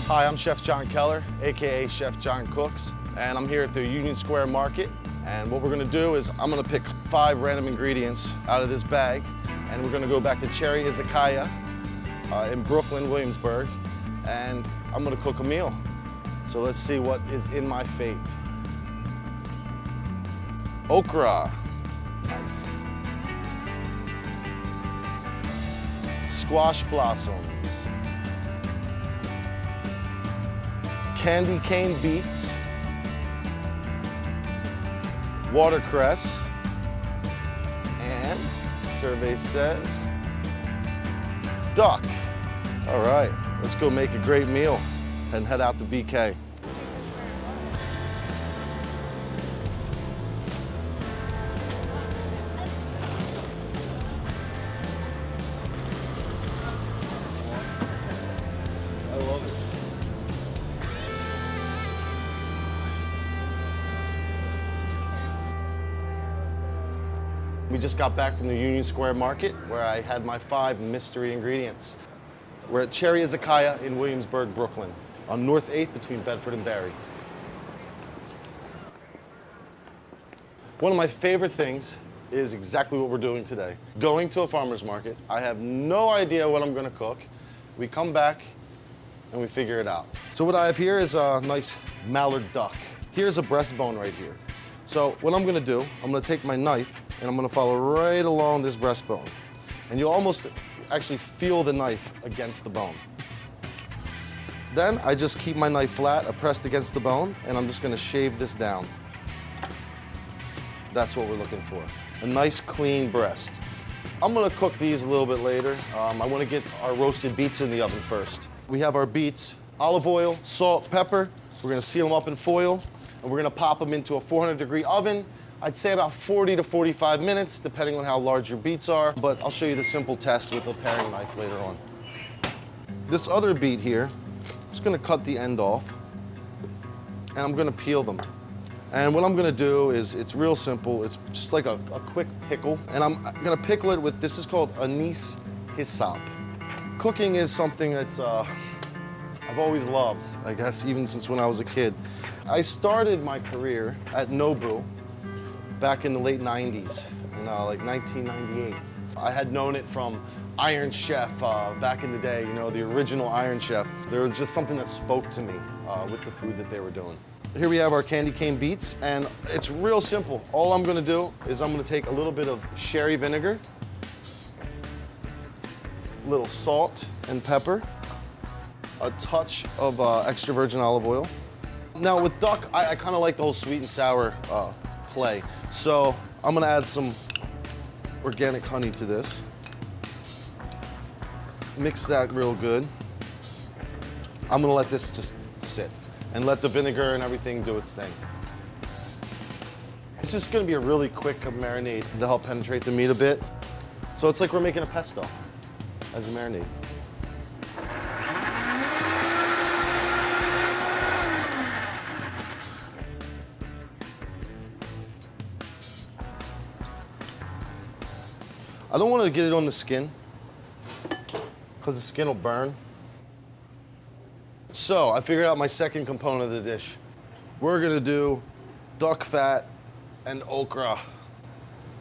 Hi, I'm Chef John Keller, AKA Chef John Cooks, and I'm here at the Union Square Market. And what we're gonna do is I'm gonna pick 5 random ingredients out of this bag, and we're gonna go back to Cherry Izakaya in Brooklyn, Williamsburg, and I'm gonna cook a meal. So let's see what is in my fate. Okra, nice. Squash blossoms. Candy cane beets, watercress, and survey says duck. All right, let's go make a great meal and head out to BK. I love it. We just got back from the Union Square Market where I had my 5 mystery ingredients. We're at Cherry Izakaya in Williamsburg, Brooklyn, on North 8th between Bedford and Barry. One of my favorite things is exactly what we're doing today. Going to a farmer's market, I have no idea what I'm gonna cook. We come back and we figure it out. So what I have here is a nice mallard duck. Here's a breastbone right here. So what I'm gonna do, I'm gonna take my knife and I'm gonna follow right along this breastbone. And you'll almost actually feel the knife against the bone. Then I just keep my knife flat, pressed against the bone, and I'm just gonna shave this down. That's what we're looking for, a nice clean breast. I'm gonna cook these a little bit later. I wanna get our roasted beets in the oven first. We have our beets, olive oil, salt, pepper. We're gonna seal them up in foil, and we're gonna pop them into a 400-degree oven. I'd say about 40 to 45 minutes, depending on how large your beets are, but I'll show you the simple test with a paring knife later on. This other beet here, I'm just gonna cut the end off, and I'm gonna peel them. And what I'm gonna do is, it's real simple, it's just like a quick pickle, and I'm gonna pickle it with, this is called anise hyssop. Cooking is something that's, I've always loved, I guess, even since when I was a kid. I started my career at Nobu back in the late 90s, like 1998. I had known it from Iron Chef back in the day, you know, the original Iron Chef. There was just something that spoke to me with the food that they were doing. Here we have our candy cane beets, and it's real simple. All I'm gonna do is I'm gonna take a little bit of sherry vinegar, a little salt and pepper, a touch of extra virgin olive oil. Now with duck, I kind of like the whole sweet and sour play. So I'm gonna add some organic honey to this. Mix that real good. I'm gonna let this just sit and let the vinegar and everything do its thing. It's just gonna be a really quick marinade to help penetrate the meat a bit. So it's like we're making a pesto as a marinade. I don't want to get it on the skin because the skin will burn. So I figured out my second component of the dish. We're gonna do duck fat and okra.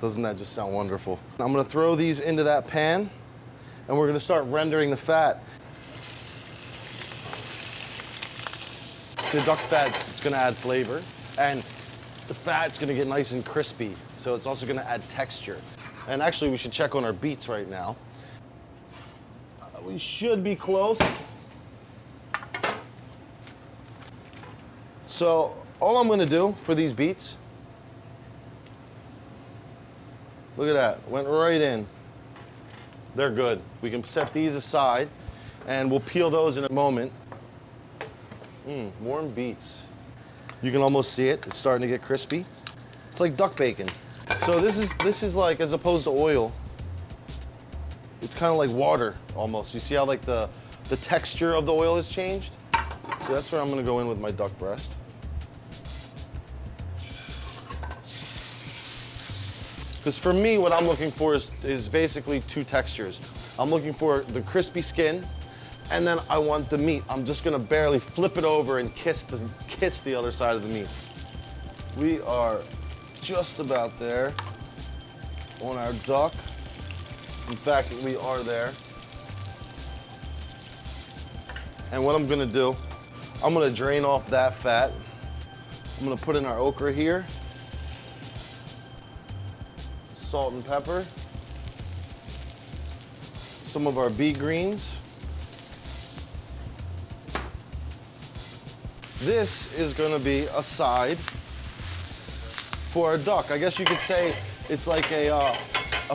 Doesn't that just sound wonderful? I'm gonna throw these into that pan and we're gonna start rendering the fat. The duck fat is gonna add flavor, and the fat's gonna get nice and crispy, so it's also gonna add texture. And actually, we should check on our beets right now. We should be close. So all I'm gonna do for these beets, look at that, went right in. They're good. We can set these aside and we'll peel those in a moment. Warm beets. You can almost see it, it's starting to get crispy. It's like duck bacon. So this is like, as opposed to oil, it's kind of like water almost. You see how like the texture of the oil has changed? So that's where I'm gonna go in with my duck breast. Because for me, what I'm looking for is basically two textures. I'm looking for the crispy skin, and then I want the meat. I'm just gonna barely flip it over and kiss the other side of the meat. We are just about there on our duck. In fact, we are there. And what I'm gonna do, I'm gonna drain off that fat. I'm gonna put in our okra here. Salt and pepper. Some of our beet greens. This is gonna be a side for our duck. I guess you could say it's like a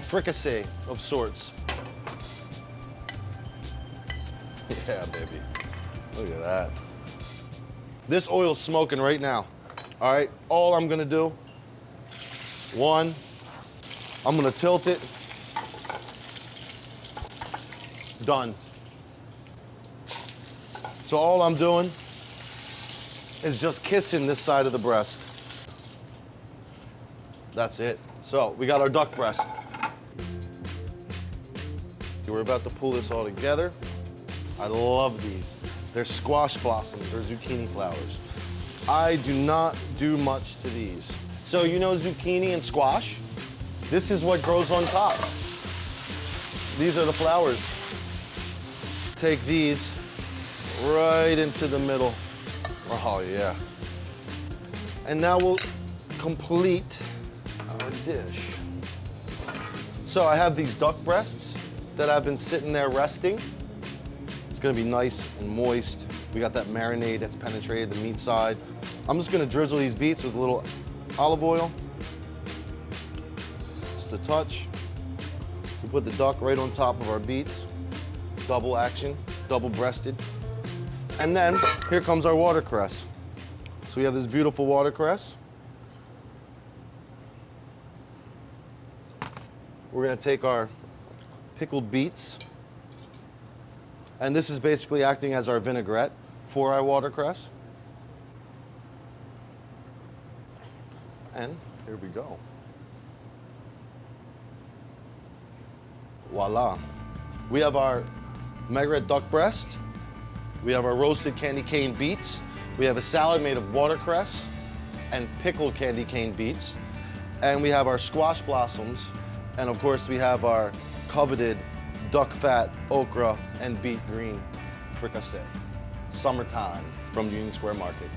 fricassee of sorts. Yeah, baby. Look at that. This oil's smoking right now. All right, all I'm gonna do, one, I'm gonna tilt it. Done. So all I'm doing is just kissing this side of the breast. That's it. So we got our duck breast. We're about to pull this all together. I love these. They're squash blossoms or zucchini flowers. I do not do much to these. So you know zucchini and squash? This is what grows on top. These are the flowers. Take these right into the middle. Oh yeah. And now we'll complete our dish. So I have these duck breasts that I've been sitting there resting. It's gonna be nice and moist. We got that marinade that's penetrated the meat side. I'm just gonna drizzle these beets with a little olive oil. Just a touch. We put the duck right on top of our beets. Double action, double breasted. And then here comes our watercress. So we have this beautiful watercress. We're gonna take our pickled beets. And this is basically acting as our vinaigrette for our watercress. And here we go. Voila. We have our maigret duck breast. We have our roasted candy cane beets. We have a salad made of watercress and pickled candy cane beets. And we have our squash blossoms. And of course, we have our coveted duck fat, okra, and beet green fricassee. Summertime from Union Square Market.